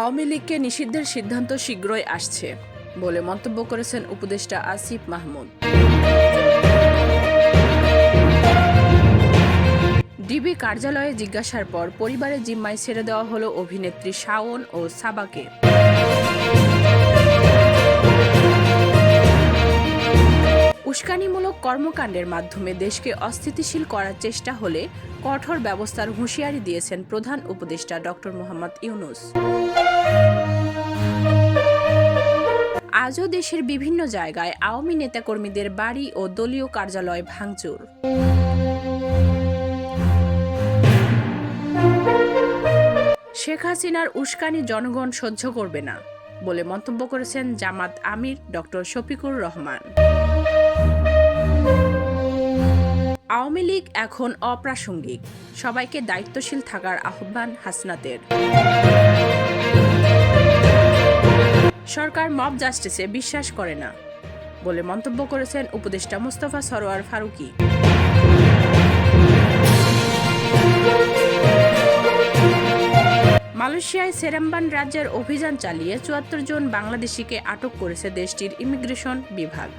আওয়ামী লীগকে নিষিদ্ধের সিদ্ধান্ত শীঘ্রই আসছে বলে মন্তব্য করেছেন উপদেষ্টা আসিফ মাহমুদ। ডিবি কার্যালয়ে জিজ্ঞাসার পর পরিবারের জিম্মায় ছেড়ে দেওয়া হলো অভিনেত্রী শাওন ও সাবাকে। উস্কানিমূলক কর্মকাণ্ডের মাধ্যমে দেশকে অস্থিতিশীল করার চেষ্টা হলে কঠোর ব্যবস্থার হুঁশিয়ারি দিয়েছেন প্রধান উপদেষ্টা ডক্টর মোহাম্মদ ইউনূস। আজও দেশের বিভিন্ন জায়গায় আওয়ামী নেতাকর্মীদের বাড়ি ও দলীয় কার্যালয় ভাঙচুর। শেখ হাসিনার উস্কানি জনগণ সহ্য করবে না বলে মন্তব্য করেছেন জামাত আমির ডক্টর শফিকুর রহমান। আওয়ামী লীগ এখন অপ্রাসঙ্গিক, সবাইকে দায়িত্বশীল থাকার আহ্বান হাসনাতের। সরকার মব জাস্টিসে বিশ্বাস করে না বলে মন্তব্য করেছেন উপদেষ্টা মোস্তফা সরোয়ার ফারুকী। মালয়েশিয়ায় সেরাম্বান রাজ্যের অভিযান চালিয়ে ৭৪ জন বাংলাদেশিকে আটক করেছে দেশটির ইমিগ্রেশন বিভাগ।